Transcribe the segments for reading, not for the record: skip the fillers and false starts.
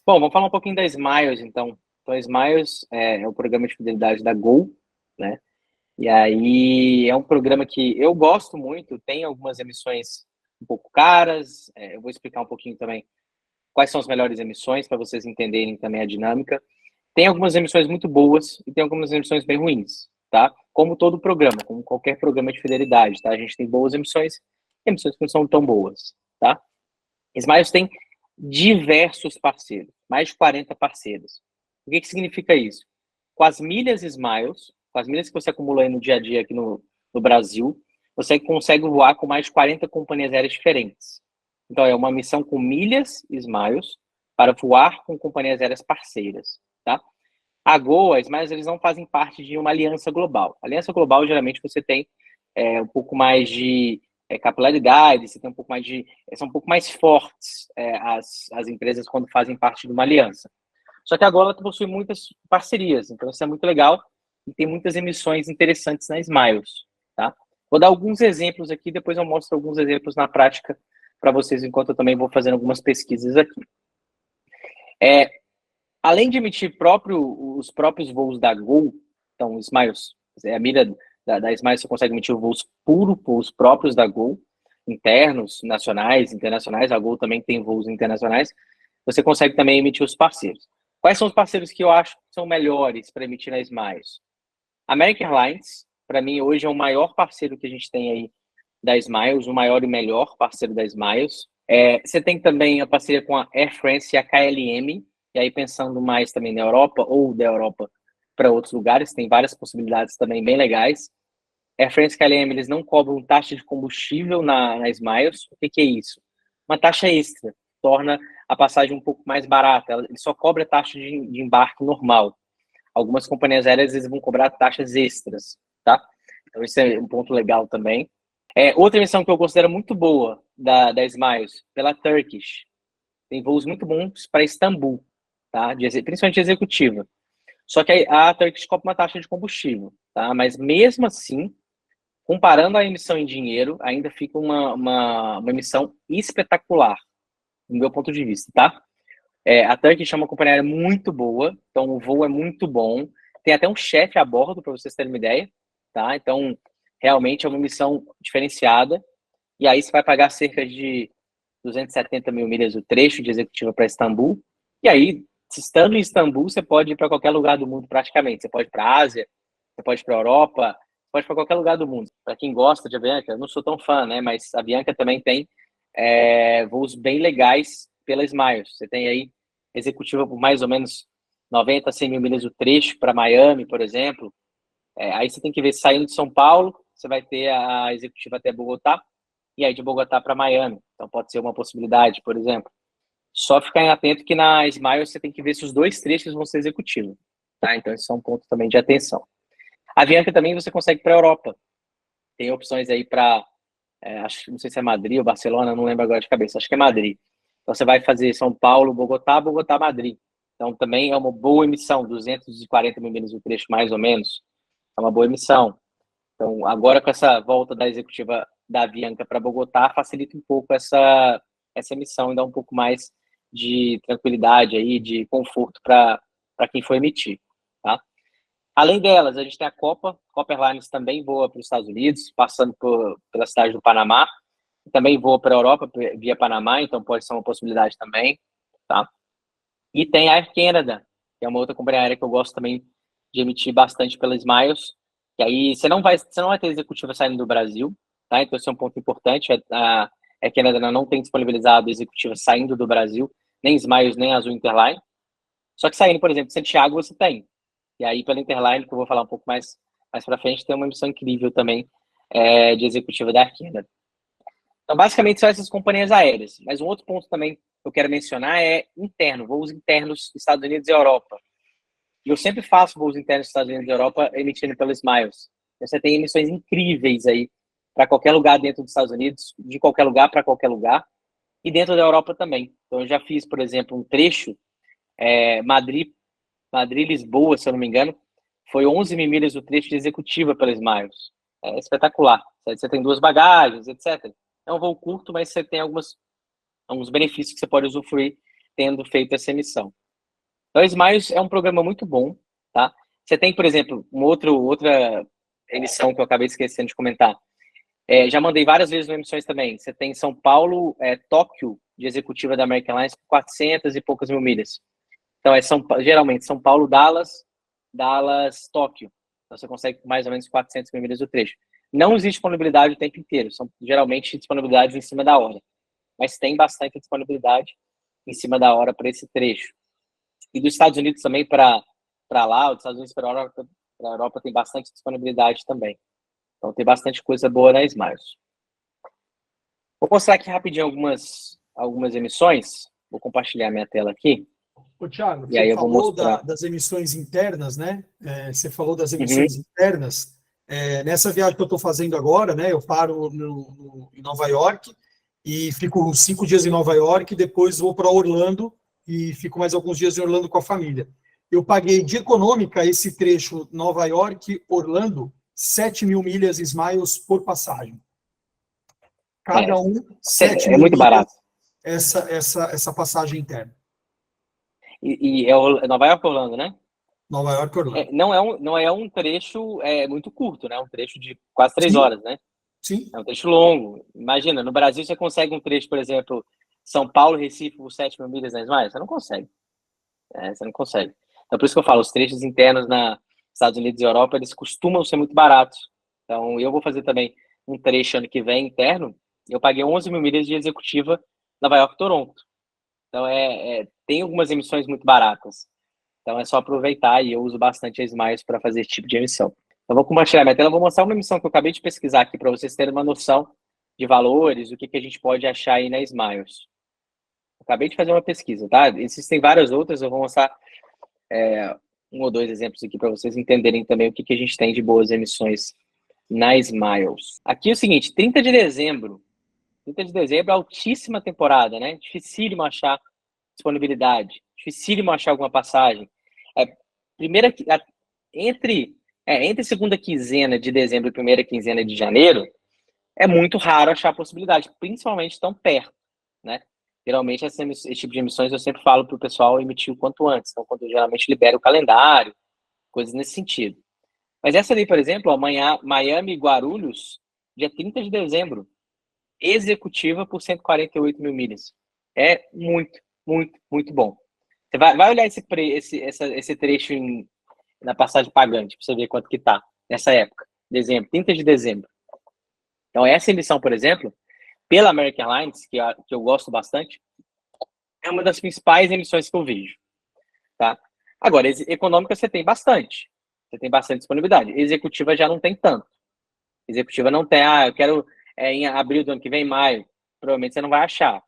Bom, vamos falar um pouquinho da Smiles, então. Então, a Smiles é o programa de fidelidade da Gol, né? E aí é um programa que eu gosto muito, tem algumas emissões um pouco caras, eu vou explicar um pouquinho também quais são as melhores emissões para vocês entenderem também a dinâmica. Tem algumas emissões muito boas e tem algumas emissões bem ruins, tá? Como todo programa, como qualquer programa de fidelidade, tá? A gente tem boas emissões e emissões que não são tão boas, tá? Smiles tem diversos parceiros, mais de 40 parceiros. O que significa isso? Com as milhas Smiles, com as milhas que você acumula aí no dia a dia aqui no Brasil, você consegue voar com mais de 40 companhias aéreas diferentes. Então, é uma missão com milhas Smiles para voar com companhias aéreas parceiras, tá? A Gol, a Smiles, eles não fazem parte de uma aliança global. Aliança global, geralmente, você tem um pouco mais de capilaridade, você tem um pouco mais de... São um pouco mais fortes as empresas quando fazem parte de uma aliança. Só que agora ela possui muitas parcerias, então isso é muito legal e tem muitas emissões interessantes na Smiles, tá? Vou dar alguns exemplos aqui, depois eu mostro alguns exemplos na prática para vocês, enquanto eu também vou fazendo algumas pesquisas aqui. Além de emitir os próprios voos da Gol, então Smiles, a mira da Smiles você consegue emitir voos voos próprios da Gol, internos, nacionais, internacionais, a Gol também tem voos internacionais, você consegue também emitir os parceiros. Quais são os parceiros que eu acho que são melhores para emitir na Smiles? American Airlines, para mim, hoje é o maior parceiro que a gente tem aí da Smiles, o maior e melhor parceiro da Smiles. Você tem também a parceria com a Air France e a KLM, e aí pensando mais também na Europa ou da Europa para outros lugares, tem várias possibilidades também bem legais. Air France e KLM, eles não cobram taxa de combustível na Smiles. O que é isso? Uma taxa extra, torna a passagem um pouco mais barata. Ele só cobra taxa de embarque normal. Algumas companhias aéreas eles vão cobrar taxas extras, tá? Então, isso é um ponto legal também. Outra missão que eu considero muito boa da Smiles, pela Turkish. Tem voos muito bons para Istambul, tá? Principalmente executiva. Só que a Turkish cobra uma taxa de combustível, tá? Mas mesmo assim, comparando a emissão em dinheiro, ainda fica uma emissão espetacular, do meu ponto de vista, tá? A Turkish é uma companhia aérea muito boa, então o voo é muito bom. Tem até um chefe a bordo, para vocês terem uma ideia, tá? Então, realmente é uma missão diferenciada. E aí você vai pagar cerca de 270 mil milhas o trecho de executiva para Istambul. E aí, estando em Istambul, você pode ir para qualquer lugar do mundo praticamente. Você pode ir para a Ásia, você pode ir para a Europa, você pode ir para qualquer lugar do mundo. Para quem gosta de Avianca, eu não sou tão fã, né? Mas a Avianca também tem voos bem legais pela Smiles. Você tem aí executiva por mais ou menos 90 a 100 mil milhas o trecho para Miami, por exemplo. Aí você tem que ver, saindo de São Paulo, você vai ter a executiva até Bogotá, e aí de Bogotá para Miami. Então pode ser uma possibilidade, por exemplo. Só ficar atento que na Smiles você tem que ver se os dois trechos vão ser executivos. Tá? Então esse é um ponto também de atenção. A Avianca também você consegue para a Europa. Tem opções aí para, não sei se é Madrid ou Barcelona, não lembro agora de cabeça, acho que é Madrid. Então você vai fazer São Paulo, Bogotá, Bogotá, Madrid. Então também é uma boa emissão, 240 mil milhas o trecho mais ou menos. É uma boa emissão. Então agora com essa volta da executiva da Avianca para Bogotá, facilita um pouco essa emissão e dá um pouco mais de tranquilidade aí, de conforto para quem for emitir, tá? Além delas, a gente tem a Copa Airlines também voa para os Estados Unidos, passando pela cidade do Panamá, também voa para a Europa via Panamá, então pode ser uma possibilidade também, tá? E tem a Air Canada, que é uma outra companhia aérea que eu gosto também de emitir bastante pela Smiles, que aí você não vai ter executiva saindo do Brasil, tá? Então esse é um ponto importante, a Air Canada não tem disponibilizado executiva saindo do Brasil, nem Smiles, nem Azul Interline, só que saindo, por exemplo, de Santiago você tem. E aí pela Interline, que eu vou falar um pouco mais para frente, tem uma missão incrível também de executiva da Air Canada. Então, basicamente, são essas companhias aéreas. Mas um outro ponto também que eu quero mencionar é voos internos Estados Unidos e Europa. E eu sempre faço voos internos Estados Unidos e Europa emitindo pela Smiles. Você tem emissões incríveis aí para qualquer lugar dentro dos Estados Unidos, de qualquer lugar para qualquer lugar, e dentro da Europa também. Então, eu já fiz, por exemplo, um trecho Madrid-Lisboa, se eu não me engano, foi 11 mil milhas o trecho de executiva pela Smiles. É espetacular. Você tem duas bagagens, etc. É um voo curto, mas você tem alguns benefícios que você pode usufruir tendo feito essa emissão. Então, a Smiles é um programa muito bom, tá? Você tem, por exemplo, outra emissão que eu acabei esquecendo de comentar. Já mandei várias vezes no emissões também. Você tem São Paulo, Tóquio, de executiva da American Airlines, 400 e poucas mil milhas. Então, geralmente São Paulo, Dallas, Tóquio. Então, você consegue mais ou menos 400 mil milhas do trecho. Não existe disponibilidade o tempo inteiro. São geralmente disponibilidades em cima da hora. Mas tem bastante disponibilidade em cima da hora para esse trecho. E dos Estados Unidos também para lá, dos Estados Unidos para a Europa tem bastante disponibilidade também. Então tem bastante coisa boa na Smiles. Vou mostrar aqui rapidinho algumas emissões. Vou compartilhar minha tela aqui. Ô, Thiago, E aí você eu vou falou mostrar. das emissões internas, né? Você falou das emissões internas. Nessa viagem que eu estou fazendo agora, né? Eu paro em Nova York e fico 5 dias em Nova York, depois vou para Orlando e fico mais alguns dias em Orlando com a família. Eu paguei de econômica esse trecho Nova York-Orlando, 7 mil milhas Smiles por passagem. Cada um, 7 mil muito milhas, barato. essa passagem interna. E é Nova York ou Orlando, né? Nova York, Orlando. Não é um trecho muito curto, né? É um trecho de quase 3 Sim. horas, né? Sim. É um trecho longo. Imagina, no Brasil você consegue um trecho, por exemplo, São Paulo, Recife, por 7 mil milhas na Smiles? Você não consegue. Você não consegue. Então, por isso que eu falo, os trechos internos nos Estados Unidos e Europa, eles costumam ser muito baratos. Então, eu vou fazer também um trecho ano que vem interno. Eu paguei 11 mil milhas de executiva Nova York-Toronto. Então, tem algumas emissões muito baratas. Então, é só aproveitar e eu uso bastante a Smiles para fazer esse tipo de emissão. Então, vou compartilhar minha tela. Vou mostrar uma emissão que eu acabei de pesquisar aqui para vocês terem uma noção de valores, o que a gente pode achar aí na Smiles. Acabei de fazer uma pesquisa, tá? Existem várias outras, eu vou mostrar um ou dois exemplos aqui para vocês entenderem também o que a gente tem de boas emissões na Smiles. Aqui é o seguinte, 30 de dezembro, altíssima temporada, né? Dificílimo achar disponibilidade, dificílimo achar alguma passagem. Entre segunda quinzena de dezembro e primeira quinzena de janeiro, é muito raro achar possibilidade, principalmente tão perto, né? Geralmente, esse tipo de emissões eu sempre falo para o pessoal emitir o quanto antes. Então, quando eu geralmente libero o calendário, coisas nesse sentido. Mas essa ali, por exemplo, amanhã, Miami e Guarulhos, dia 30 de dezembro, executiva por 148 mil milhas. É muito, muito, muito bom. Você vai olhar esse trecho na passagem pagante, para você ver quanto que tá nessa época. Dezembro, 30 de dezembro. Então, essa emissão, por exemplo, pela American Airlines, que eu gosto bastante, é uma das principais emissões que eu vejo. Tá? Agora, econômica você tem bastante. Você tem bastante disponibilidade. Executiva já não tem tanto. Executiva não tem, eu quero em abril do ano que vem, maio. Provavelmente você não vai achar.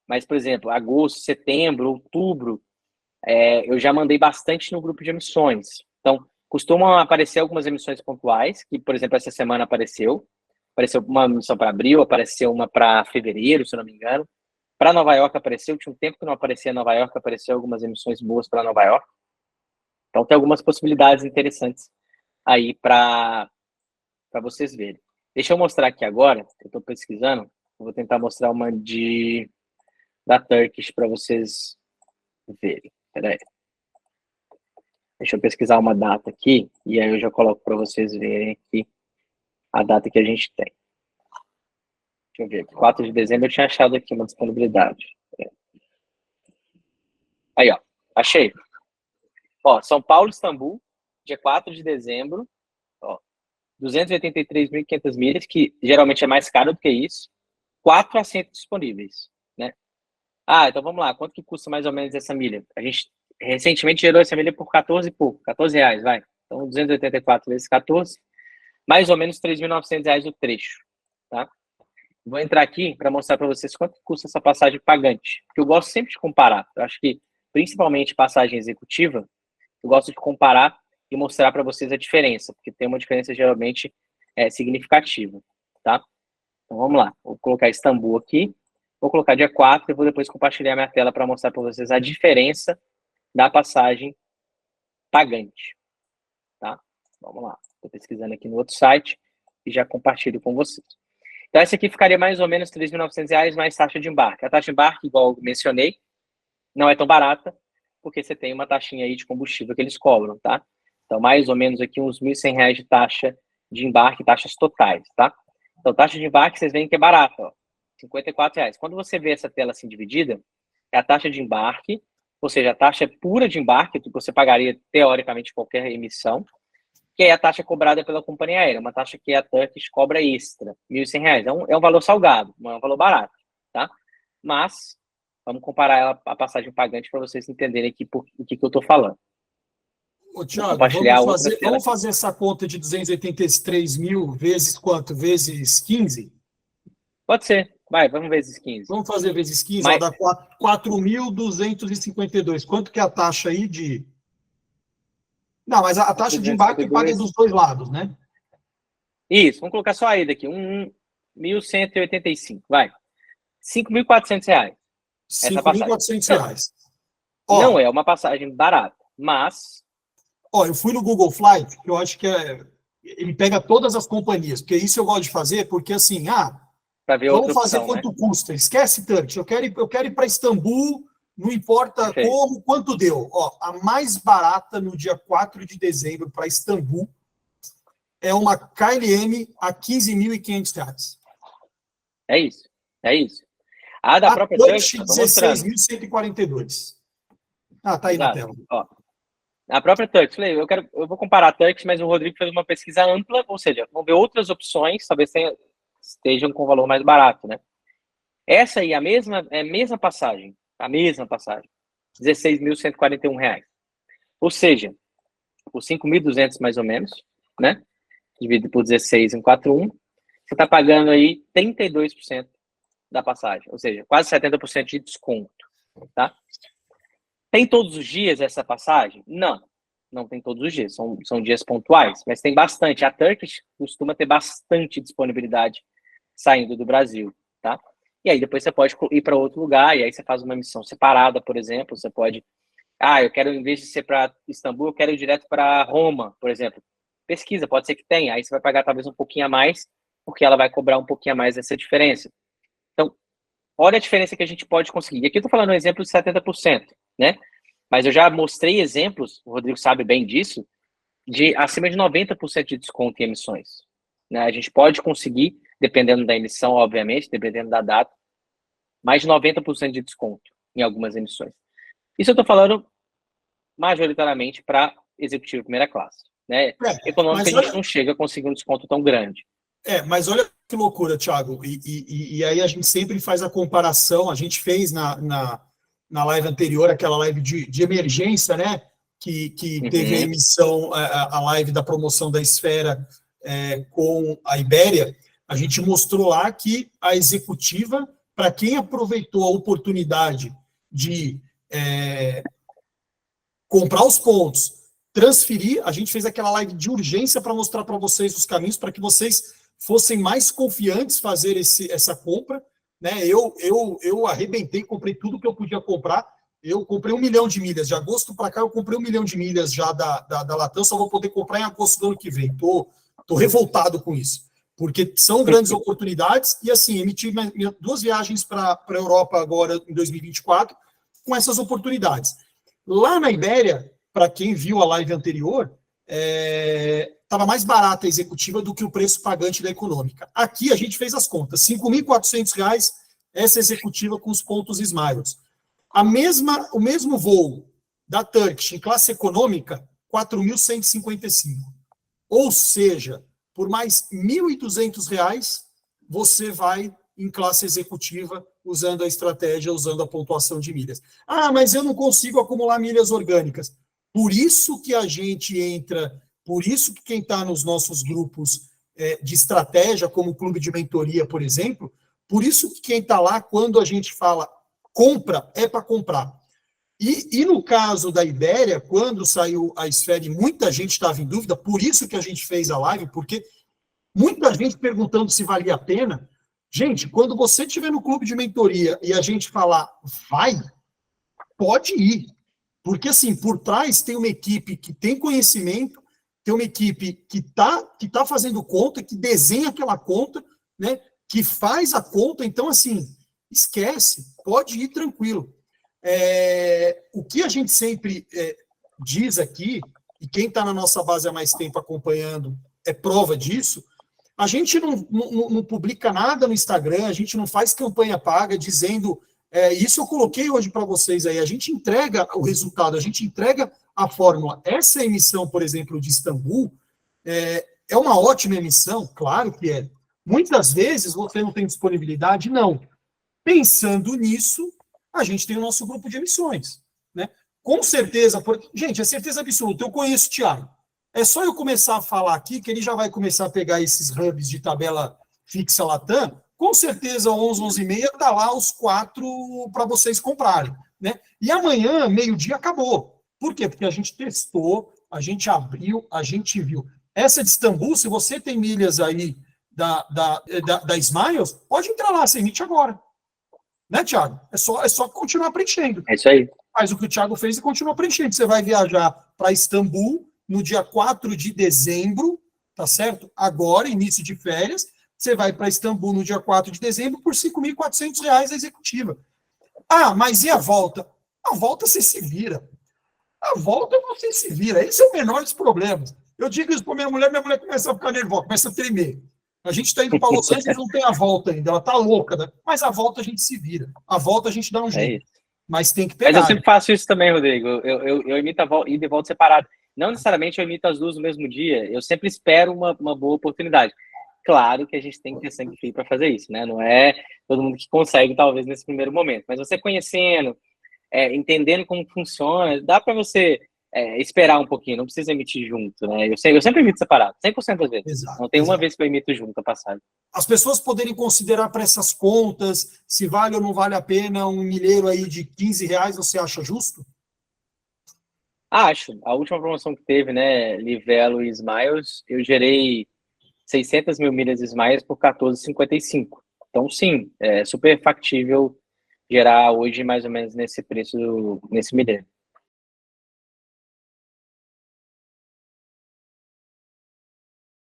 Mas, por exemplo, agosto, setembro, outubro, eu já mandei bastante no grupo de emissões. Então, costumam aparecer algumas emissões pontuais, que, por exemplo, essa semana apareceu. Apareceu uma emissão para abril, apareceu uma para fevereiro, se eu não me engano. Para Nova York apareceu, tinha um tempo que não aparecia Nova York, apareceu algumas emissões boas para Nova York. Então tem algumas possibilidades interessantes aí para vocês verem. Deixa eu mostrar aqui agora, eu estou pesquisando, eu vou tentar mostrar uma da Turkish para vocês verem. Peraí. Deixa eu pesquisar uma data aqui, e aí eu já coloco para vocês verem aqui a data que a gente tem. Deixa eu ver, 4 de dezembro eu tinha achado aqui uma disponibilidade. Aí, ó, achei. Ó, São Paulo, Istambul, dia 4 de dezembro, ó, 283.500 milhas, que geralmente é mais caro do que isso, 4 assentos disponíveis, né? Então vamos lá, quanto que custa mais ou menos essa milha? A gente recentemente gerou essa milha por 14 e pouco, R$14, vai. Então 284 vezes 14, mais ou menos R$3.900 o trecho, tá? Vou entrar aqui para mostrar para vocês quanto custa essa passagem pagante, porque eu gosto sempre de comparar. Eu acho que, principalmente passagem executiva, eu gosto de comparar e mostrar para vocês a diferença, porque tem uma diferença geralmente significativa, tá? Então vamos lá, vou colocar Istambul aqui, vou colocar dia 4 e vou depois compartilhar minha tela para mostrar para vocês a diferença da passagem pagante, tá? Vamos lá, estou pesquisando aqui no outro site e já compartilho com vocês. Então essa aqui ficaria mais ou menos R$3.900 mais taxa de embarque. A taxa de embarque, igual eu mencionei, não é tão barata, porque você tem uma taxinha aí de combustível que eles cobram, tá? Então, mais ou menos aqui uns R$ 1.100 de taxa de embarque, taxas totais, tá? Então, taxa de embarque, vocês veem que é barata, ó, R$ 54. Quando você vê essa tela assim dividida, é a taxa de embarque, ou seja, a taxa pura de embarque, que você pagaria, teoricamente, qualquer emissão, que é a taxa cobrada pela companhia aérea, uma taxa que a Turkish cobra extra, R$ 1.100. É um valor salgado, não é um valor barato, tá? Mas, vamos comparar ela, a passagem pagante para vocês entenderem aqui o que eu estou falando. Ô, Thiago, vamos vamos fazer essa conta de 283 mil vezes quanto? Vezes 15? Pode ser. Vamos vezes 15. Vamos fazer vezes 15, Mas, dá 4.252. Quanto que é a taxa aí de... Não, mas a taxa de embarque paga dos dois lados, né? Isso, vamos colocar só a ida aqui. 1.185, vai. R$ 5.400. R$ 5.400. Não é uma passagem barata, mas... eu fui no Google Flight, que eu acho que ele pega todas as companhias, porque isso eu gosto de fazer, porque assim, vamos fazer quanto custa. Esquece Turkish, eu quero ir para Istambul, não importa como, quanto deu. A mais barata no dia 4 de dezembro para Istambul é uma KLM a R$ 15.500. É isso. A da própria Turkish, 16.142. Tá aí na tela. A própria Turkish, eu vou comparar a Turkish, mas o Rodrigo fez uma pesquisa ampla, ou seja, vamos ver outras opções, talvez estejam com valor mais barato, né? Essa aí é a mesma passagem, R$ 16.141. Ou seja, por 5.200 mais ou menos, né? Dividido por 16 em 41, você está pagando aí 32% da passagem, ou seja, quase 70% de desconto, tá? Tem todos os dias essa passagem? Não tem todos os dias, são dias pontuais, mas tem bastante. A Turkish costuma ter bastante disponibilidade saindo do Brasil, tá? E aí depois você pode ir para outro lugar, e aí você faz uma missão separada, por exemplo, você pode... eu quero, em vez de ser para Istambul, eu quero ir direto para Roma, por exemplo. Pesquisa, pode ser que tenha, aí você vai pagar talvez um pouquinho a mais, porque ela vai cobrar um pouquinho a mais dessa diferença. Então, olha a diferença que a gente pode conseguir. E aqui eu estou falando um exemplo de 70%, né? Mas eu já mostrei exemplos, o Rodrigo sabe bem disso, de acima de 90% de desconto em emissões. Né? A gente pode conseguir, dependendo da emissão, obviamente, dependendo da data, mais de 90% de desconto em algumas emissões. Isso eu estou falando majoritariamente para executivo primeira classe. Né? Econômica, a gente não chega a conseguir um desconto tão grande. Mas olha que loucura, Thiago. E aí a gente sempre faz a comparação, a gente fez na live anterior, aquela live de emergência, né? Que teve a emissão, a live da promoção da Esfera com a Ibéria. A gente mostrou lá que a executiva, para quem aproveitou a oportunidade de comprar os pontos, transferir, a gente fez aquela live de urgência para mostrar para vocês os caminhos, para que vocês fossem mais confiantes fazer essa compra. Né? Eu arrebentei, comprei tudo que eu podia comprar. Eu comprei 1 milhão de milhas. De agosto para cá, eu comprei 1 milhão de milhas já da Latam, só vou poder comprar em agosto do ano que vem. Tô revoltado com isso, porque são grandes oportunidades. E assim, emiti 2 viagens para a Europa agora em 2024 com essas oportunidades. Lá na Ibéria, para quem viu a live anterior, estava mais barata a executiva do que o preço pagante da econômica. Aqui a gente fez as contas, R$ 5.400 essa executiva com os pontos Smiles. O mesmo voo da Turkish em classe econômica, R$ 4.155. Ou seja, por mais R$ 1.200, você vai em classe executiva usando a estratégia, usando a pontuação de milhas. Mas eu não consigo acumular milhas orgânicas. Por isso que a gente entra, por isso que quem está nos nossos grupos de estratégia, como o Clube de Mentoria, por exemplo, por isso que quem está lá, quando a gente fala compra, é para comprar. E no caso da Ibéria, quando saiu a Esfera e muita gente estava em dúvida, por isso que a gente fez a live, porque muita gente perguntando se valia a pena. Gente, quando você estiver no Clube de Mentoria e a gente falar, pode ir. Porque, assim, por trás tem uma equipe que tem conhecimento, tem uma equipe que tá fazendo conta, que desenha aquela conta, né, que faz a conta. Então, assim, esquece, pode ir tranquilo. O que a gente sempre diz aqui, e quem está na nossa base há mais tempo acompanhando é prova disso, a gente não publica nada no Instagram, a gente não faz campanha paga dizendo, isso eu coloquei hoje para vocês aí, a gente entrega o resultado, a gente entrega a fórmula. Essa emissão, por exemplo, de Istambul, é uma ótima emissão, claro que é. Muitas vezes você não tem disponibilidade, não. Pensando nisso, a gente tem o nosso grupo de emissões, né? Com certeza, gente, é certeza absoluta, eu conheço o Thiago. É só eu começar a falar aqui que ele já vai começar a pegar esses hubs de tabela fixa Latam, com certeza 11, 11h30 tá lá os 4 para vocês comprarem, né? E amanhã, meio-dia, acabou. Por quê? Porque a gente testou, a gente abriu, a gente viu. Essa de Istambul, se você tem milhas aí da Smiles, pode entrar lá, você emite agora. Né, Thiago? É só continuar preenchendo. É isso aí. Faz o que o Thiago fez e continua preenchendo. Você vai viajar para Istambul no dia 4 de dezembro, tá certo? Agora, início de férias, você vai para Istambul no dia 4 de dezembro por R$ 5.400 a executiva. Ah, mas e a volta? A volta você se vira. A volta você se vira. Esse é o menor dos problemas. Eu digo isso para minha mulher começa a ficar nervosa, começa a tremer. A gente está indo para Los Angeles, não tem a volta ainda, ela está louca, né? Mas a volta a gente se vira. A volta a gente dá um jeito. Mas tem que pegar. Mas eu sempre faço isso também, Rodrigo. Eu emito a ida e volta separado. Não necessariamente eu emito as duas no mesmo dia. Eu sempre espero uma boa oportunidade. Claro que a gente tem que ter sangue frio para fazer isso, né? Não é todo mundo que consegue, talvez, nesse primeiro momento. Mas você conhecendo, entendendo como funciona, dá para você esperar um pouquinho. Não precisa emitir junto, né? Eu sempre emito separado, 100% das vezes. Exato, não tem uma vez que eu emito junto a passagem. As pessoas poderem considerar para essas contas se vale ou não vale a pena um milheiro aí de R$ 15, você acha justo? Acho. A última promoção que teve, né, Livelo e Smiles, eu gerei 600 mil milhas Smiles por R$14,55. Então, sim, é super factível gerar hoje mais ou menos nesse preço, nesse milheiro.